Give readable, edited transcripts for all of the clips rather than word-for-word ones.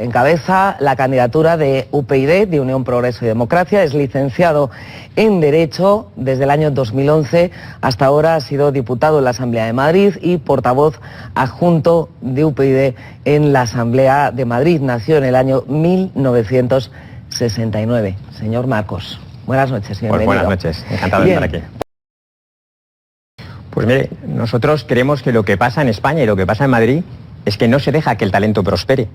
encabeza la candidatura de UPyD, de Unión Progreso y Democracia. Es licenciado en Derecho. Desde el año 2011 hasta ahora ha sido diputado en la Asamblea de Madrid y portavoz adjunto de UPyD en la Asamblea de Madrid. Nació en el año 1969. Señor Marcos, buenas noches, bienvenido. Pues buenas noches, encantado de estar aquí. Pues mire, nosotros creemos que lo que pasa en España y lo que pasa en Madrid es que no se deja que el talento prospere.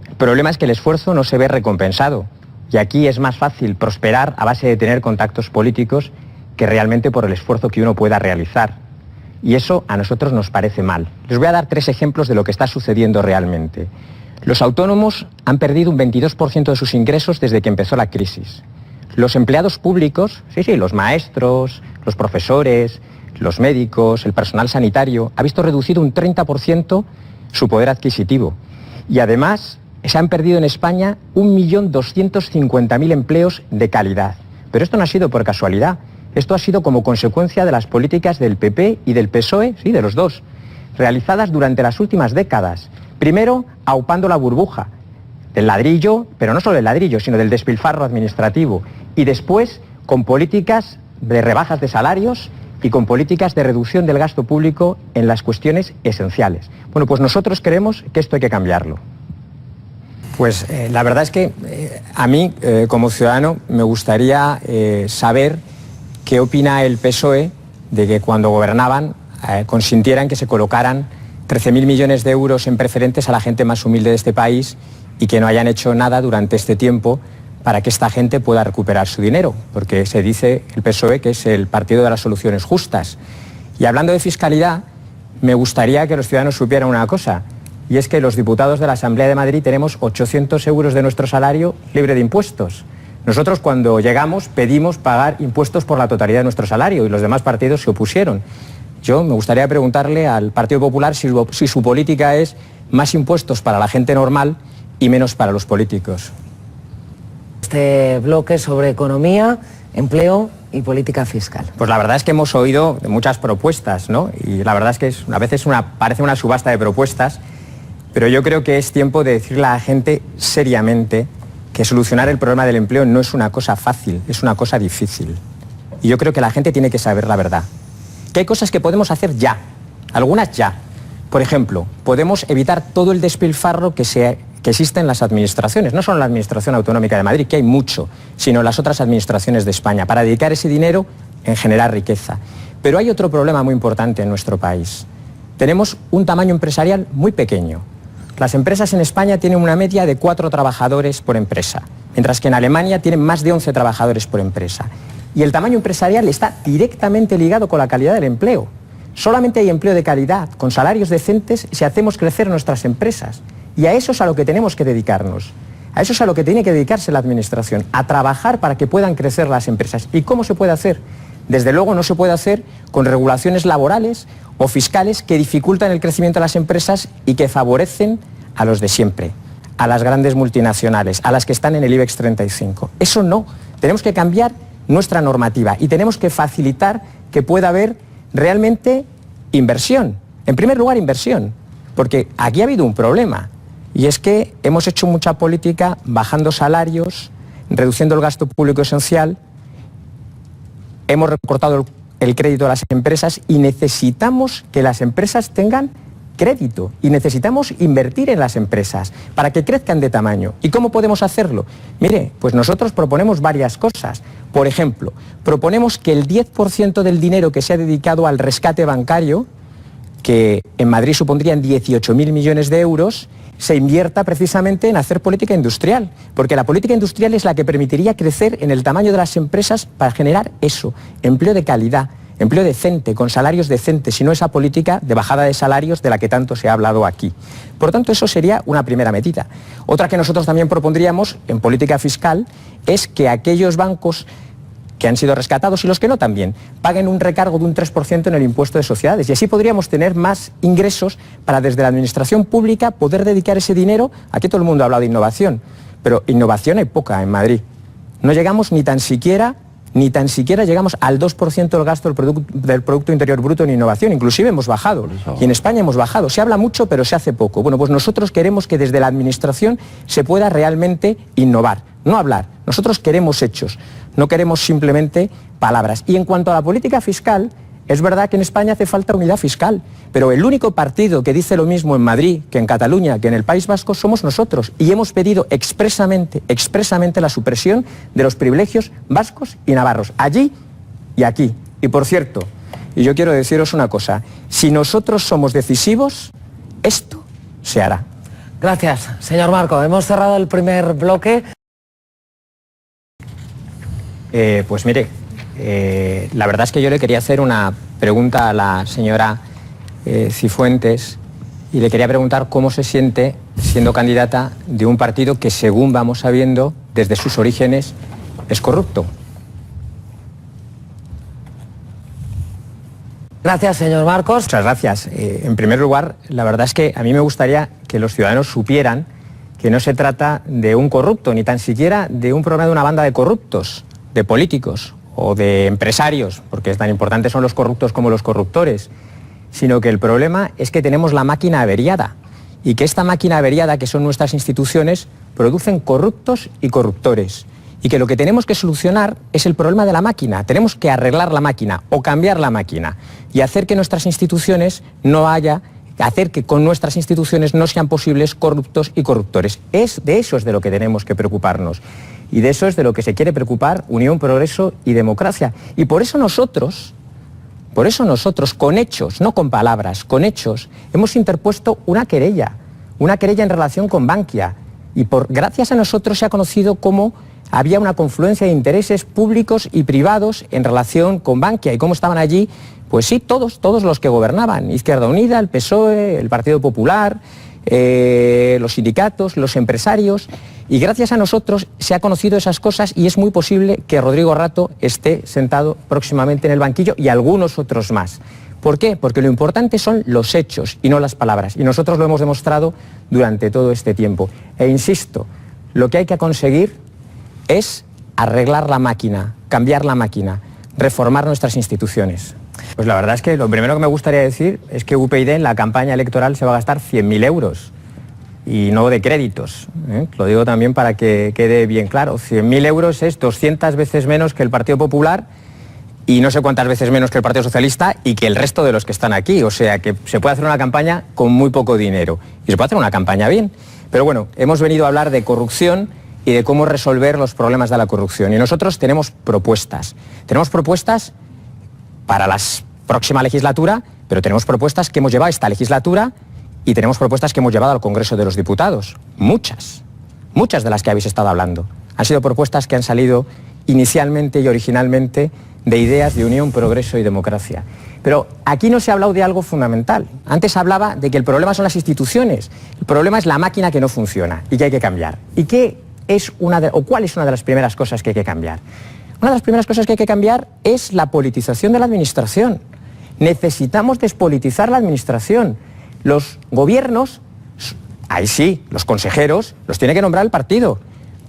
El problema es que el esfuerzo no se ve recompensado. Y aquí es más fácil prosperar a base de tener contactos políticos que realmente por el esfuerzo que uno pueda realizar. Y eso a nosotros nos parece mal. Les voy a dar 3 ejemplos de lo que está sucediendo realmente. Los autónomos han perdido un 22% de sus ingresos desde que empezó la crisis. Los empleados públicos, los maestros, los profesores, los médicos, el personal sanitario, ha visto reducido un 30% su poder adquisitivo. Y además se han perdido en España 1.250.000 empleos de calidad. Pero esto no ha sido por casualidad. Esto ha sido como consecuencia de las políticas del PP y del PSOE, sí, de los dos, realizadas durante las últimas décadas. Primero, aupando la burbuja del ladrillo, pero no solo del ladrillo, sino del despilfarro administrativo. Y después, con políticas de rebajas de salarios y con políticas de reducción del gasto público en las cuestiones esenciales. Bueno, pues nosotros creemos que esto hay que cambiarlo. Pues la verdad es que a mí, como ciudadano, me gustaría saber qué opina el PSOE de que cuando gobernaban consintieran que se colocaran 13.000 millones de euros en preferentes a la gente más humilde de este país y que no hayan hecho nada durante este tiempo para que esta gente pueda recuperar su dinero, porque se dice el PSOE que es el partido de las soluciones justas. Y hablando de fiscalidad, me gustaría que los ciudadanos supieran una cosa, y es que los diputados de la Asamblea de Madrid tenemos 800 euros de nuestro salario libre de impuestos. Nosotros cuando llegamos pedimos pagar impuestos por la totalidad de nuestro salario y los demás partidos se opusieron. Yo me gustaría preguntarle al Partido Popular si su política es más impuestos para la gente normal y menos para los políticos. Este bloque sobre economía, empleo y política fiscal. Pues la verdad es que hemos oído muchas propuestas, ¿no? Y la verdad es que a veces parece una subasta de propuestas, pero yo creo que es tiempo de decirle a la gente seriamente que solucionar el problema del empleo no es una cosa fácil, es una cosa difícil. Y yo creo que la gente tiene que saber la verdad. Que hay cosas que podemos hacer ya, algunas ya. Por ejemplo, podemos evitar todo el despilfarro que existe en las administraciones, no solo en la Administración Autonómica de Madrid, que hay mucho, sino en las otras administraciones de España, para dedicar ese dinero en generar riqueza. Pero hay otro problema muy importante en nuestro país. Tenemos un tamaño empresarial muy pequeño. Las empresas en España tienen una media de 4 trabajadores por empresa, mientras que en Alemania tienen más de 11 trabajadores por empresa. Y el tamaño empresarial está directamente ligado con la calidad del empleo. Solamente hay empleo de calidad, con salarios decentes, si hacemos crecer nuestras empresas. Y a eso es a lo que tenemos que dedicarnos. A eso es a lo que tiene que dedicarse la Administración, a trabajar para que puedan crecer las empresas. ¿Y cómo se puede hacer? Desde luego no se puede hacer con regulaciones laborales o fiscales que dificultan el crecimiento de las empresas y que favorecen a los de siempre, a las grandes multinacionales, a las que están en el IBEX 35. Eso no. Tenemos que cambiar nuestra normativa y tenemos que facilitar que pueda haber realmente inversión. En primer lugar, inversión, porque aquí ha habido un problema y es que hemos hecho mucha política bajando salarios, reduciendo el gasto público esencial, hemos recortado el crédito a las empresas y necesitamos que las empresas tengan crédito y necesitamos invertir en las empresas para que crezcan de tamaño. ¿Y cómo podemos hacerlo? Mire, pues nosotros proponemos varias cosas. Por ejemplo, proponemos que el 10% del dinero que se ha dedicado al rescate bancario, que en Madrid supondrían 18.000 millones de euros, se invierta precisamente en hacer política industrial, porque la política industrial es la que permitiría crecer en el tamaño de las empresas para generar eso, empleo de calidad, empleo decente, con salarios decentes, y no esa política de bajada de salarios de la que tanto se ha hablado aquí. Por lo tanto, eso sería una primera medida. Otra que nosotros también propondríamos en política fiscal es que aquellos bancos que han sido rescatados y los que no también, paguen un recargo de un 3% en el impuesto de sociedades. Y así podríamos tener más ingresos para desde la administración pública poder dedicar ese dinero. Aquí todo el mundo ha hablado de innovación, pero innovación hay poca en Madrid. No llegamos ni tan siquiera ni tan siquiera llegamos al 2% del gasto del Producto Interior Bruto en innovación, inclusive hemos bajado, y en España hemos bajado. Se habla mucho, pero se hace poco. Bueno, pues nosotros queremos que desde la Administración se pueda realmente innovar, no hablar. Nosotros queremos hechos, no queremos simplemente palabras. Y en cuanto a la política fiscal, es verdad que en España hace falta unidad fiscal, pero el único partido que dice lo mismo en Madrid, que en Cataluña, que en el País Vasco, somos nosotros. Y hemos pedido expresamente la supresión de los privilegios vascos y navarros, allí y aquí. Y por cierto, y yo quiero deciros una cosa, si nosotros somos decisivos, esto se hará. Gracias, señor Marco. Hemos cerrado el primer bloque. Pues mire, la verdad es que yo le quería hacer una pregunta a la señora Cifuentes y le quería preguntar cómo se siente siendo candidata de un partido que, según vamos sabiendo, desde sus orígenes es corrupto. Gracias, señor Marcos. Muchas gracias. En primer lugar, la verdad es que a mí me gustaría que los ciudadanos supieran que no se trata de un corrupto, ni tan siquiera de un problema de una banda de corruptos, de políticos o de empresarios, porque tan importantes son los corruptos como los corruptores, sino que el problema es que tenemos la máquina averiada y que esta máquina averiada, que son nuestras instituciones, producen corruptos y corruptores. Y que lo que tenemos que solucionar es el problema de la máquina. Tenemos que arreglar la máquina o cambiar la máquina y hacer que nuestras instituciones hacer que con nuestras instituciones no sean posibles corruptos y corruptores. De eso es de lo que tenemos que preocuparnos. Y de eso es de lo que se quiere preocupar Unión, Progreso y Democracia. Y por eso nosotros, con hechos, no con palabras, con hechos, hemos interpuesto una querella en relación con Bankia. Y gracias a nosotros se ha conocido cómo había una confluencia de intereses públicos y privados en relación con Bankia y cómo estaban allí, pues sí, todos los que gobernaban, Izquierda Unida, el PSOE, el Partido Popular, los sindicatos, los empresarios, y gracias a nosotros se ha conocido esas cosas y es muy posible que Rodrigo Rato esté sentado próximamente en el banquillo y algunos otros más. ¿Por qué? Porque lo importante son los hechos y no las palabras, y nosotros lo hemos demostrado durante todo este tiempo. E insisto, lo que hay que conseguir es arreglar la máquina, cambiar la máquina, reformar nuestras instituciones. Pues la verdad es que lo primero que me gustaría decir es que UPyD en la campaña electoral se va a gastar 100.000 euros y no de créditos. Lo digo también para que quede bien claro. 100.000 euros es 200 veces menos que el Partido Popular y no sé cuántas veces menos que el Partido Socialista y que el resto de los que están aquí. O sea que se puede hacer una campaña con muy poco dinero y se puede hacer una campaña bien. Pero bueno, hemos venido a hablar de corrupción y de cómo resolver los problemas de la corrupción. Y nosotros tenemos propuestas. Tenemos propuestas para la próxima legislatura, pero tenemos propuestas que hemos llevado a esta legislatura y tenemos propuestas que hemos llevado al Congreso de los Diputados. Muchas de las que habéis estado hablando. Han sido propuestas que han salido inicialmente y originalmente de ideas de Unión, Progreso y Democracia. Pero aquí no se ha hablado de algo fundamental. Antes hablaba de que el problema son las instituciones. El problema es la máquina que no funciona y que hay que cambiar. ¿Y cuál es una de las primeras cosas que hay que cambiar? Una de las primeras cosas que hay que cambiar es la politización de la administración. Necesitamos despolitizar la administración. Los gobiernos, ahí sí, los consejeros, los tiene que nombrar el partido.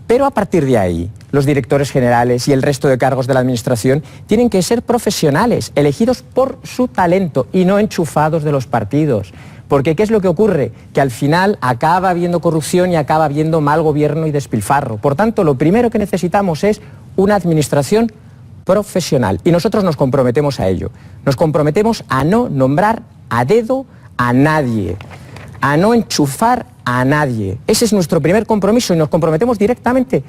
Pero a partir de ahí, los directores generales y el resto de cargos de la administración tienen que ser profesionales, elegidos por su talento y no enchufados de los partidos. Porque ¿qué es lo que ocurre? Que al final acaba habiendo corrupción y acaba habiendo mal gobierno y despilfarro. Por tanto, lo primero que necesitamos es una administración profesional. Y nosotros nos comprometemos a ello. Nos comprometemos a no nombrar a dedo a nadie, a no enchufar a nadie. Ese es nuestro primer compromiso y nos comprometemos directamente.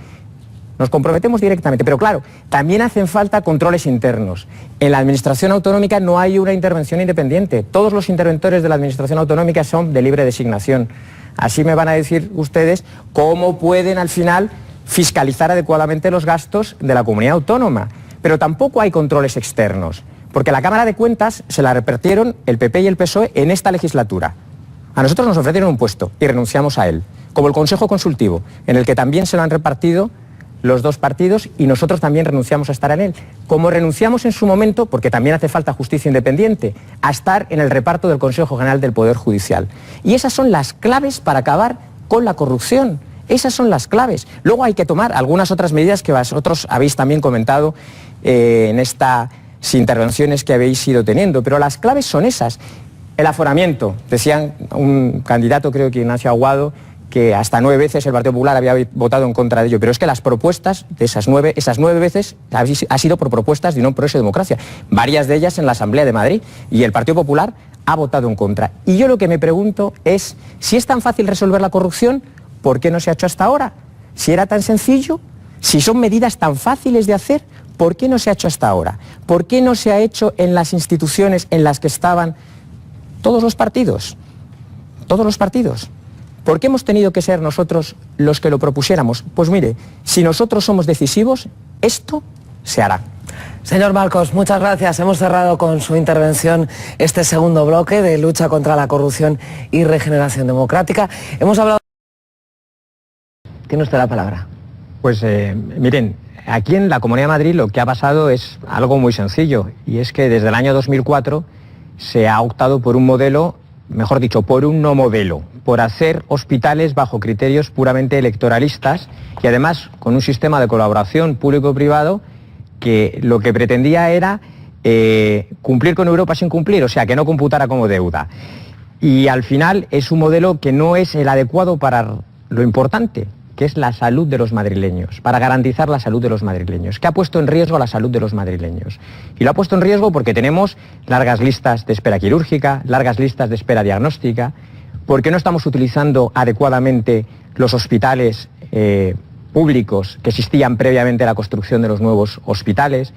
Pero claro, también hacen falta controles internos. En la administración autonómica no hay una intervención independiente. Todos los interventores de la administración autonómica son de libre designación. Así me van a decir ustedes cómo pueden al final fiscalizar adecuadamente los gastos de la comunidad autónoma. Pero tampoco hay controles externos, porque la Cámara de Cuentas se la repartieron el PP y el PSOE en esta legislatura. A nosotros nos ofrecieron un puesto y renunciamos a él, como el Consejo Consultivo, en el que también se lo han repartido los dos partidos y nosotros también renunciamos a estar en él. Como renunciamos en su momento, porque también hace falta justicia independiente, a estar en el reparto del Consejo General del Poder Judicial. Y esas son las claves para acabar con la corrupción. Esas son las claves. Luego hay que tomar algunas otras medidas que vosotros habéis también comentado en estas intervenciones que habéis ido teniendo, pero las claves son esas. El aforamiento, decían un candidato, creo que Ignacio Aguado, que hasta 9 veces el Partido Popular había votado en contra de ello, pero es que las propuestas de esas 9 veces ha sido por propuestas de Unión Progreso y Democracia, varias de ellas en la Asamblea de Madrid, y el Partido Popular ha votado en contra. Y yo lo que me pregunto es, si es tan fácil resolver la corrupción, ¿por qué no se ha hecho hasta ahora? Si era tan sencillo, si son medidas tan fáciles de hacer, ¿por qué no se ha hecho hasta ahora? ¿Por qué no se ha hecho en las instituciones en las que estaban todos los partidos? Todos los partidos. ¿Por qué hemos tenido que ser nosotros los que lo propusiéramos? Pues mire, si nosotros somos decisivos, esto se hará. Señor Marcos, muchas gracias. Hemos cerrado con su intervención este segundo bloque de lucha contra la corrupción y regeneración democrática. Hemos hablado... Tiene usted la palabra. Pues miren, aquí en la Comunidad de Madrid lo que ha pasado es algo muy sencillo, y es que desde el año 2004 se ha optado por un modelo, mejor dicho, por un no modelo, por hacer hospitales bajo criterios puramente electoralistas y además con un sistema de colaboración público-privado que lo que pretendía era cumplir con Europa sin cumplir, o sea, que no computara como deuda. Y al final es un modelo que no es el adecuado para lo importante, que es la salud de los madrileños, para garantizar la salud de los madrileños, que ha puesto en riesgo la salud de los madrileños. Y lo ha puesto en riesgo porque tenemos largas listas de espera quirúrgica, largas listas de espera diagnóstica, porque no estamos utilizando adecuadamente los hospitales públicos que existían previamente a la construcción de los nuevos hospitales,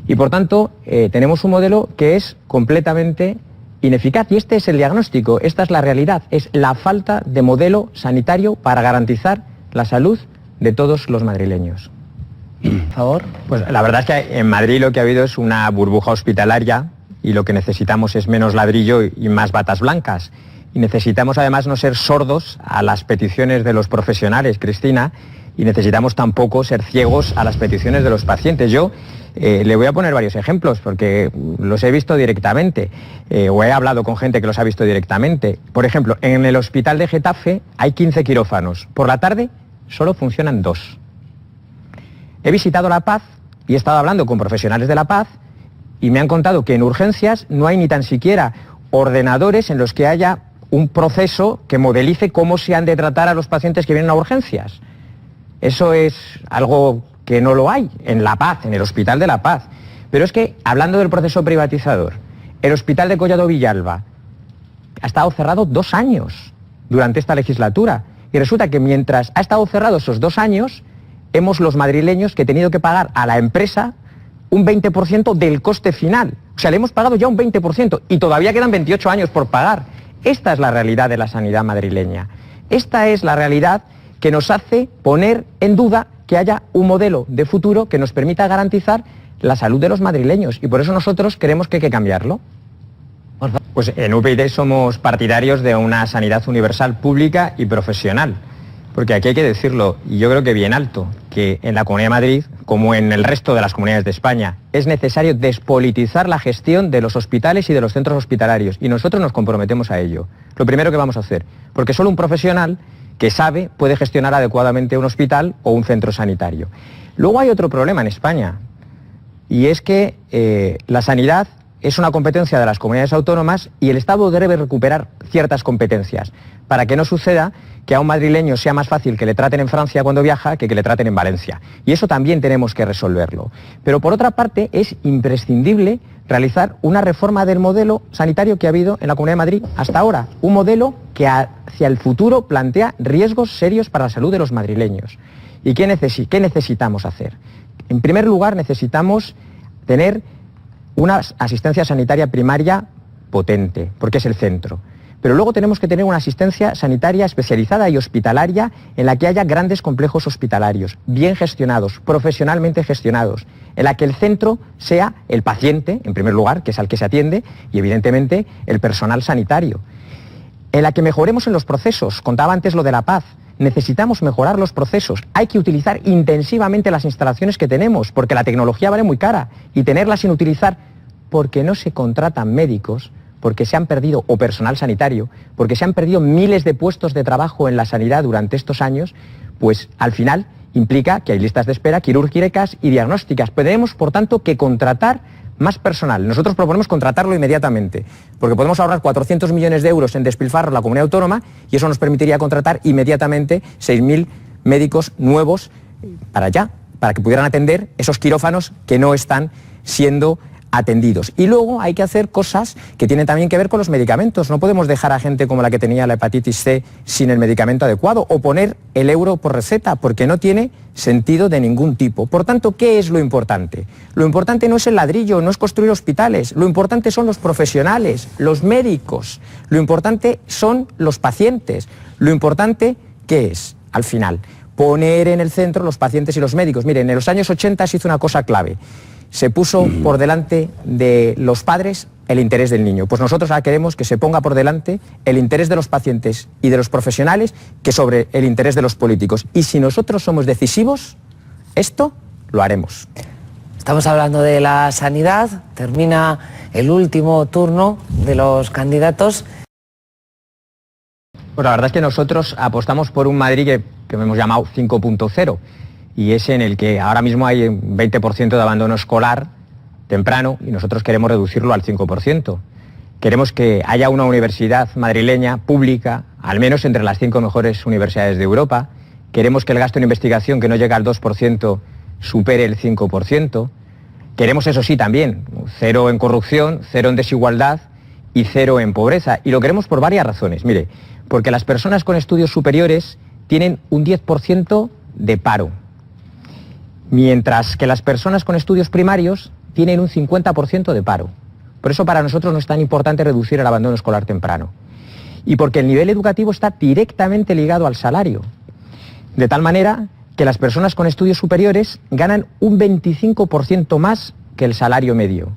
y por tanto tenemos un modelo que es completamente ineficaz, y este es el diagnóstico, esta es la realidad, es la falta de modelo sanitario para garantizar la salud de todos los madrileños. Por favor. Pues la verdad es que en Madrid lo que ha habido es una burbuja hospitalaria, y lo que necesitamos es menos ladrillo y más batas blancas. Y necesitamos además no ser sordos a las peticiones de los profesionales, Cristina, y necesitamos tampoco ser ciegos a las peticiones de los pacientes. Yo le voy a poner varios ejemplos porque los he visto directamente, o he hablado con gente que los ha visto directamente. Por ejemplo, en el hospital de Getafe hay 15 quirófanos. Por la tarde solo funcionan 2. He visitado La Paz y he estado hablando con profesionales de La Paz y me han contado que en urgencias no hay ni tan siquiera ordenadores en los que haya un proceso que modelice cómo se han de tratar a los pacientes que vienen a urgencias. Eso es algo que no lo hay en La Paz, en el Hospital de La Paz. Pero es que, hablando del proceso privatizador, el Hospital de Collado Villalba ha estado cerrado 2 años durante esta legislatura. Y resulta que mientras ha estado cerrado esos 2 años, hemos los madrileños que tenido que pagar a la empresa un 20% del coste final. O sea, le hemos pagado ya un 20% y todavía quedan 28 años por pagar. Esta es la realidad de la sanidad madrileña. Esta es la realidad que nos hace poner en duda que haya un modelo de futuro que nos permita garantizar la salud de los madrileños. Y por eso nosotros creemos que hay que cambiarlo. Pues en UPyD somos partidarios de una sanidad universal pública y profesional. Porque aquí hay que decirlo, y yo creo que bien alto, que en la Comunidad de Madrid, como en el resto de las comunidades de España, es necesario despolitizar la gestión de los hospitales y de los centros hospitalarios. Y nosotros nos comprometemos a ello. Lo primero que vamos a hacer. Porque solo un profesional que sabe puede gestionar adecuadamente un hospital o un centro sanitario. Luego hay otro problema en España, y es que la sanidad es una competencia de las comunidades autónomas y el Estado debe recuperar ciertas competencias para que no suceda que a un madrileño sea más fácil que le traten en Francia cuando viaja que le traten en Valencia. Y eso también tenemos que resolverlo. Pero por otra parte es imprescindible realizar una reforma del modelo sanitario que ha habido en la Comunidad de Madrid hasta ahora. Un modelo que hacia el futuro plantea riesgos serios para la salud de los madrileños. ¿Y qué necesitamos hacer? En primer lugar, necesitamos tener una asistencia sanitaria primaria potente, porque es el centro. Pero luego tenemos que tener una asistencia sanitaria especializada y hospitalaria en la que haya grandes complejos hospitalarios, bien gestionados, profesionalmente gestionados, en la que el centro sea el paciente, en primer lugar, que es al que se atiende, y evidentemente el personal sanitario. En la que mejoremos en los procesos, contaba antes lo de La Paz, necesitamos mejorar los procesos, hay que utilizar intensivamente las instalaciones que tenemos, porque la tecnología vale muy cara, y tenerla sin utilizar porque no se contratan médicos, porque se han perdido, o personal sanitario, porque se han perdido miles de puestos de trabajo en la sanidad durante estos años, pues al final implica que hay listas de espera quirúrgicas y diagnósticas. Tenemos, por tanto, que contratar más personal. Nosotros proponemos contratarlo inmediatamente, porque podemos ahorrar 400 millones de euros en despilfarro en la comunidad autónoma y eso nos permitiría contratar inmediatamente 6.000 médicos nuevos para que pudieran atender esos quirófanos que no están siendo atendidos. Y luego hay que hacer cosas que tienen también que ver con los medicamentos. No podemos dejar a gente como la que tenía la hepatitis C sin el medicamento adecuado o poner el euro por receta, porque no tiene sentido de ningún tipo. Por tanto, ¿qué es lo importante? Lo importante no es el ladrillo, no es construir hospitales. Lo importante son los profesionales, los médicos. Lo importante son los pacientes. Lo importante, ¿qué es? Al final, poner en el centro los pacientes y los médicos. Miren, en los años 80 se hizo una cosa clave. Se puso por delante de los padres el interés del niño. Pues nosotros ahora queremos que se ponga por delante el interés de los pacientes y de los profesionales que sobre el interés de los políticos. Y si nosotros somos decisivos, esto lo haremos. Estamos hablando de la sanidad. Termina el último turno de los candidatos. Pues la verdad es que nosotros apostamos por un Madrid que hemos llamado 5.0. Y es en el que ahora mismo hay un 20% de abandono escolar temprano y nosotros queremos reducirlo al 5%. Queremos que haya una universidad madrileña pública, al menos entre las 5 mejores universidades de Europa. Queremos que el gasto en investigación, que no llega al 2%, supere el 5%. Queremos, eso sí, también, 0 en corrupción, 0 en desigualdad y 0 en pobreza. Y lo queremos por varias razones. Mire, porque las personas con estudios superiores tienen un 10% de paro, mientras que las personas con estudios primarios tienen un 50% de paro. Por eso para nosotros no es tan importante reducir el abandono escolar temprano. Y porque el nivel educativo está directamente ligado al salario. De tal manera que las personas con estudios superiores ganan un 25% más que el salario medio.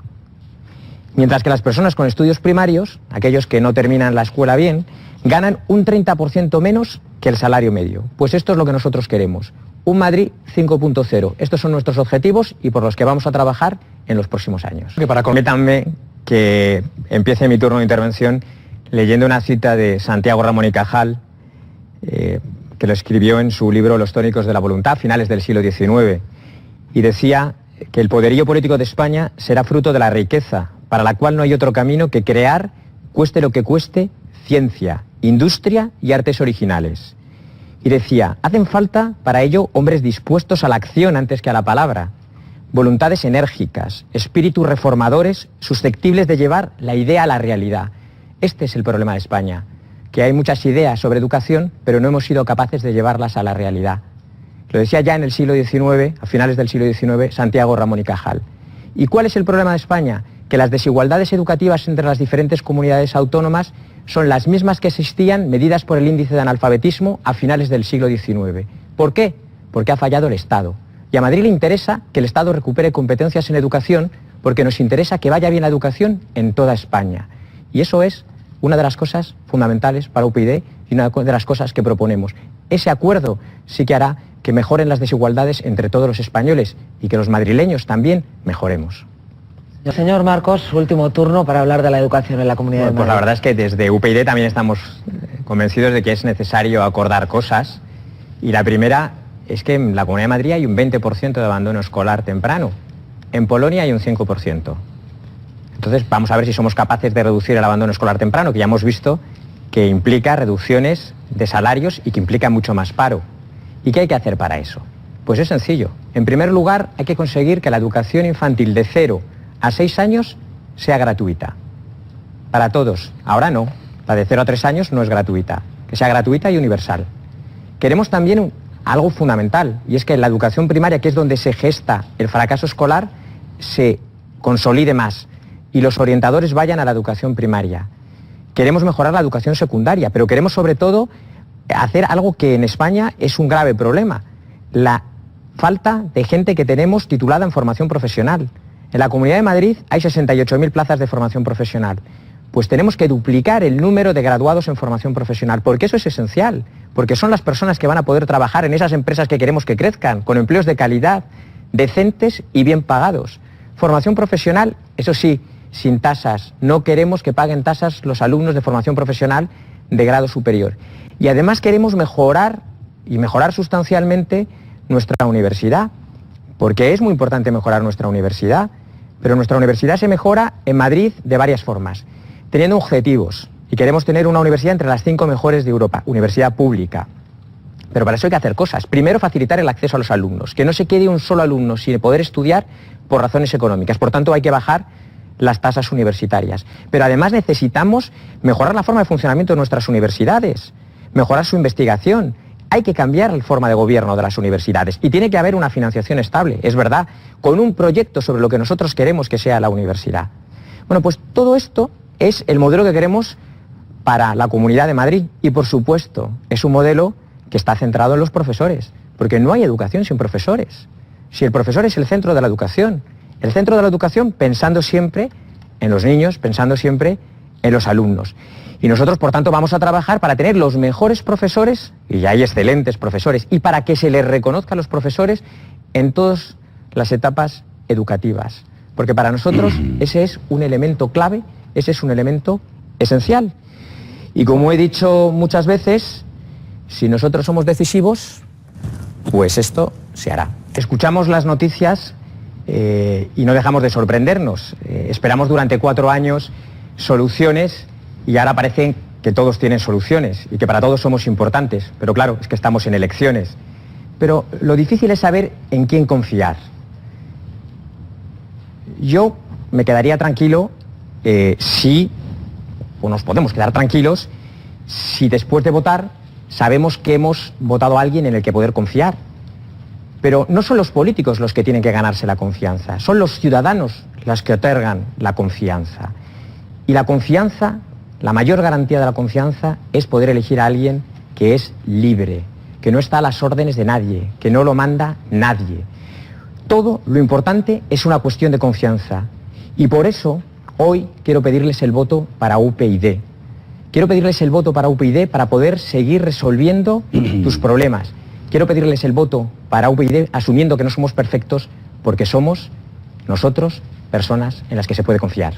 Mientras que las personas con estudios primarios, aquellos que no terminan la escuela bien, ganan un 30% menos que el salario medio. Pues esto es lo que nosotros queremos. Un Madrid 5.0. Estos son nuestros objetivos y por los que vamos a trabajar en los próximos años. Permítanme que empiece mi turno de intervención leyendo una cita de Santiago Ramón y Cajal, que lo escribió en su libro Los tónicos de la voluntad, finales del siglo XIX, y decía que el poderío político de España será fruto de la riqueza, para la cual no hay otro camino que crear, cueste lo que cueste, ciencia, industria y artes originales. Y decía, hacen falta para ello hombres dispuestos a la acción antes que a la palabra, voluntades enérgicas, espíritus reformadores susceptibles de llevar la idea a la realidad. Este es el problema de España, que hay muchas ideas sobre educación, pero no hemos sido capaces de llevarlas a la realidad. Lo decía ya en el siglo XIX, a finales del siglo XIX, Santiago Ramón y Cajal. ¿Y cuál es el problema de España? Que las desigualdades educativas entre las diferentes comunidades autónomas son las mismas que existían medidas por el índice de analfabetismo a finales del siglo XIX. ¿Por qué? Porque ha fallado el Estado. Y a Madrid le interesa que el Estado recupere competencias en educación porque nos interesa que vaya bien la educación en toda España. Y eso es una de las cosas fundamentales para UPyD y una de las cosas que proponemos. Ese acuerdo sí que hará que mejoren las desigualdades entre todos los españoles y que los madrileños también mejoremos. Señor Marcos, su último turno para hablar de la educación en la Comunidad de Madrid. Pues la verdad es que desde UPyD también estamos convencidos de que es necesario acordar cosas. Y la primera es que en la Comunidad de Madrid hay un 20% de abandono escolar temprano. En Polonia hay un 5%. Entonces vamos a ver si somos capaces de reducir el abandono escolar temprano, que ya hemos visto que implica reducciones de salarios y que implica mucho más paro. ¿Y qué hay que hacer para eso? Pues es sencillo. En primer lugar, hay que conseguir que la educación infantil de 0 a 6 años sea gratuita. Para todos. Ahora no. La de 0 a 3 años no es gratuita. Que sea gratuita y universal. Queremos también algo fundamental, y es que la educación primaria, que es donde se gesta el fracaso escolar, se consolide más y los orientadores vayan a la educación primaria. Queremos mejorar la educación secundaria, pero queremos sobre todo hacer algo que en España es un grave problema: la falta de gente que tenemos titulada en formación profesional. En la Comunidad de Madrid hay 68.000 plazas de formación profesional. Pues tenemos que duplicar el número de graduados en formación profesional, porque eso es esencial, porque son las personas que van a poder trabajar en esas empresas que queremos que crezcan, con empleos de calidad, decentes y bien pagados. Formación profesional, eso sí, sin tasas. No queremos que paguen tasas los alumnos de formación profesional de grado superior. Y además queremos mejorar, y mejorar sustancialmente, nuestra universidad, porque es muy importante mejorar nuestra universidad, pero nuestra universidad se mejora en Madrid de varias formas, teniendo objetivos, y queremos tener una universidad entre las 5 mejores de Europa, universidad pública. Pero para eso hay que hacer cosas. Primero, facilitar el acceso a los alumnos, que no se quede un solo alumno sin poder estudiar por razones económicas. Por tanto, hay que bajar las tasas universitarias. Pero además necesitamos mejorar la forma de funcionamiento de nuestras universidades, mejorar su investigación. Hay que cambiar la forma de gobierno de las universidades y tiene que haber una financiación estable, es verdad, con un proyecto sobre lo que nosotros queremos que sea la universidad. Bueno, pues todo esto es el modelo que queremos para la Comunidad de Madrid y, por supuesto, es un modelo que está centrado en los profesores, porque no hay educación sin profesores. Si el profesor es el centro de la educación pensando siempre en los niños, pensando siempre en los alumnos. Y nosotros, por tanto, vamos a trabajar para tener los mejores profesores, y hay excelentes profesores, y para que se les reconozca a los profesores en todas las etapas educativas. Porque para nosotros ese es un elemento clave, ese es un elemento esencial. Y como he dicho muchas veces, si nosotros somos decisivos, pues esto se hará. Escuchamos las noticias y no dejamos de sorprendernos. Esperamos durante 4 años soluciones y ahora parece que todos tienen soluciones y que para todos somos importantes. Pero claro, es que estamos en elecciones. Pero lo difícil es saber en quién confiar. Yo me quedaría tranquilo o nos podemos quedar tranquilos, si después de votar sabemos que hemos votado a alguien en el que poder confiar. Pero no son los políticos los que tienen que ganarse la confianza, son los ciudadanos los que otorgan la confianza. Y la confianza, la mayor garantía de la confianza es poder elegir a alguien que es libre, que no está a las órdenes de nadie, que no lo manda nadie. Todo lo importante es una cuestión de confianza. Y por eso hoy quiero pedirles el voto para UPyD. Quiero pedirles el voto para UPyD para poder seguir resolviendo tus problemas. Quiero pedirles el voto para UPyD asumiendo que no somos perfectos porque somos nosotros personas en las que se puede confiar.